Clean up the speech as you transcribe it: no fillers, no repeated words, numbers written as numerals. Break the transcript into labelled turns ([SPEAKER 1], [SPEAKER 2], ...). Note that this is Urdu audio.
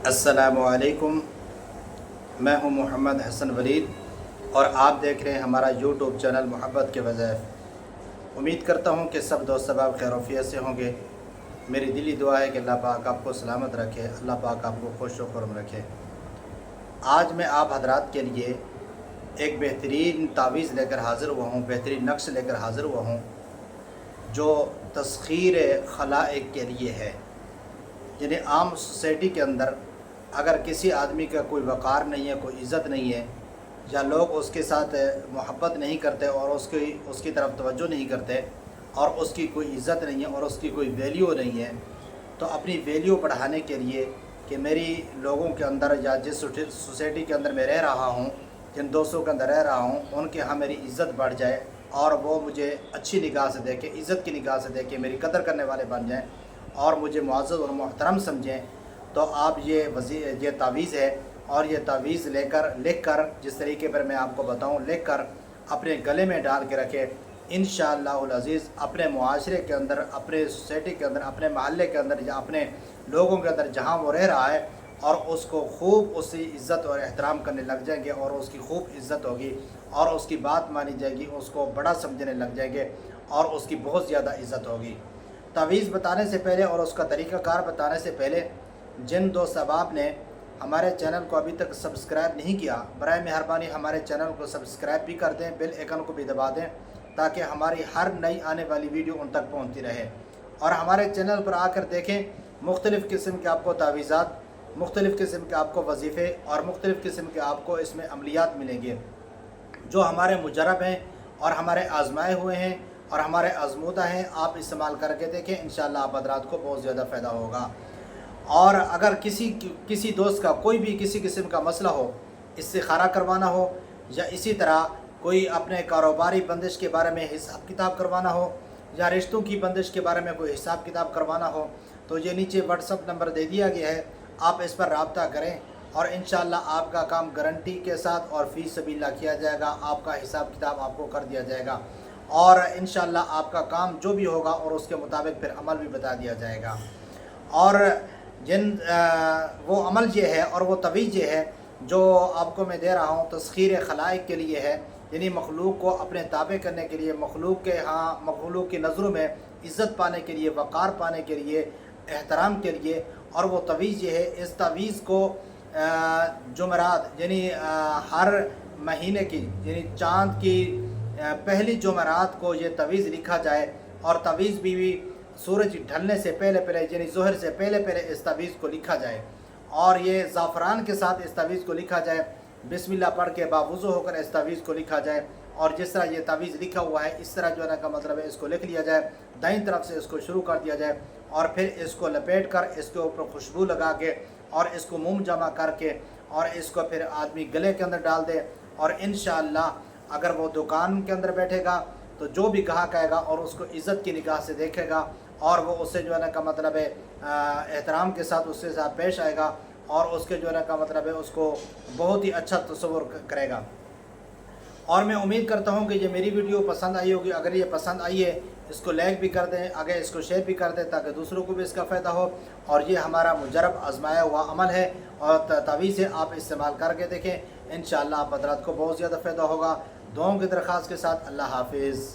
[SPEAKER 1] السلام علیکم، میں ہوں محمد حسن ولید اور آپ دیکھ رہے ہیں ہمارا یوٹیوب چینل محبت کے وظائف۔ امید کرتا ہوں کہ سب دوست احباب خیر و عافیت سے ہوں گے۔ میری دلی دعا ہے کہ اللہ پاک آپ کو سلامت رکھے، اللہ پاک آپ کو خوش و خرم رکھے۔ آج میں آپ حضرات کے لیے ایک بہترین تعویذ لے کر حاضر ہوا ہوں، بہترین نقش لے کر حاضر ہوا ہوں جو تسخیر خلائق کے لیے ہے۔ یعنی عام سوسائٹی کے اندر اگر کسی آدمی کا کوئی وقار نہیں ہے، کوئی عزت نہیں ہے، یا لوگ اس کے ساتھ محبت نہیں کرتے اور اس کی طرف توجہ نہیں کرتے اور اس کی کوئی عزت نہیں ہے اور اس کی کوئی ویلیو نہیں ہے، تو اپنی ویلیو بڑھانے کے لیے کہ میری لوگوں کے اندر یا جس سوسائٹی کے اندر میں رہ رہا ہوں، جن دوستوں کے اندر رہ رہا ہوں، ان کے ہاں میری عزت بڑھ جائے اور وہ مجھے اچھی نگاہ سے دیکھیں، عزت کی نگاہ سے دیکھیں، میری قدر کرنے والے بن جائیں اور مجھے معزز اور محترم سمجھیں، تو آپ یہ تعویذ ہے اور یہ تعویذ لکھ کر جس طریقے پر میں آپ کو بتاؤں، لکھ کر اپنے گلے میں ڈال کے رکھے، انشاءاللہ العزیز اپنے معاشرے کے اندر، اپنے سوسائٹی کے اندر، اپنے محلے کے اندر یا اپنے لوگوں کے اندر جہاں وہ رہ رہا ہے، اور اس کو خوب اس کی عزت اور احترام کرنے لگ جائیں گے اور اس کی خوب عزت ہوگی اور اس کی بات مانی جائے گی، اس کو بڑا سمجھنے لگ جائیں گے اور اس کی بہت زیادہ عزت ہوگی۔ تعویذ بتانے سے پہلے اور اس کا طریقہ کار بتانے سے پہلے جن دوست احباب نے ہمارے چینل کو ابھی تک سبسکرائب نہیں کیا، برائے مہربانی ہمارے چینل کو سبسکرائب بھی کر دیں، بیل آئیکن کو بھی دبا دیں تاکہ ہماری ہر نئی آنے والی ویڈیو ان تک پہنچتی رہے، اور ہمارے چینل پر آ کر دیکھیں مختلف قسم کے آپ کو تعویذات، مختلف قسم کے آپ کو وظیفے اور مختلف قسم کے آپ کو اس میں عملیات ملیں گے جو ہمارے مجرب ہیں اور ہمارے آزمائے ہوئے ہیں اور ہمارے آزمودہ ہیں۔ آپ استعمال کر کے دیکھیں، انشاءاللہ آپ حضرات کو بہت زیادہ فائدہ ہوگا۔ اور اگر کسی دوست کا کوئی بھی کسی قسم کا مسئلہ ہو، استخارہ کروانا ہو یا اسی طرح کوئی اپنے کاروباری بندش کے بارے میں حساب کتاب کروانا ہو یا رشتوں کی بندش کے بارے میں کوئی حساب کتاب کروانا ہو، تو یہ نیچے واٹس ایپ نمبر دے دیا گیا ہے، آپ اس پر رابطہ کریں اور انشاءاللہ آپ کا کام گارنٹی کے ساتھ اور فی سبیل اللہ کیا جائے گا، آپ کا حساب کتاب آپ کو کر دیا جائے گا اور انشاءاللہ آپ کا کام جو بھی ہوگا اور اس کے مطابق پھر عمل بھی بتا دیا جائے گا۔ اور وہ عمل یہ ہے اور وہ تعویذ یہ ہے جو آپ کو میں دے رہا ہوں، تسخیر خلائق کے لیے ہے، یعنی مخلوق کو اپنے تابع کرنے کے لیے، مخلوق کی نظروں میں عزت پانے کے لیے، وقار پانے کے لیے، احترام کے لیے، اور وہ تعویذ یہ ہے۔ اس تعویذ کو جمعرات یعنی ہر مہینے کی یعنی چاند کی پہلی جمعرات کو یہ تعویذ لکھا جائے اور تعویذ بھی سورج ڈھلنے سے پہلے یعنی ظہر سے پہلے اس تعویذ کو لکھا جائے اور یہ زعفران کے ساتھ اس تعویذ کو لکھا جائے، بسم اللہ پڑھ کے باوضو ہو کر اس تعویذ کو لکھا جائے، اور جس طرح یہ تعویذ لکھا ہوا ہے اس طرح جو ہے کا مطلب ہے اس کو لکھ لیا جائے، دائیں طرف سے اس کو شروع کر دیا جائے اور پھر اس کو لپیٹ کر اس کے اوپر خوشبو لگا کے اور اس کو منہ جمع کر کے اور اس کو پھر آدمی گلے کے اندر ڈال دے، اور انشاءاللہ اگر وہ دکان کے اندر بیٹھے گا تو جو بھی گاہک آئے گا اور اس کو عزت کی نگاہ سے دیکھے گا اور وہ اس سے جو ہے نا کا مطلب ہے احترام کے ساتھ اس سے ساتھ پیش آئے گا اور اس کے جو ہے نا کا مطلب ہے اس کو بہت ہی اچھا تصور کرے گا۔ اور میں امید کرتا ہوں کہ یہ میری ویڈیو پسند آئی ہوگی۔ اگر یہ پسند آئی ہے اس کو لائک بھی کر دیں، آگے اس کو شیئر بھی کر دیں تاکہ دوسروں کو بھی اس کا فائدہ ہو، اور یہ ہمارا مجرب آزمایا ہوا عمل ہے اور تعویذ ہے، آپ استعمال کر کے دیکھیں، انشاءاللہ آپ حضرات کو بہت زیادہ فائدہ ہوگا۔ دعاؤں کی درخواست کے ساتھ اللہ حافظ۔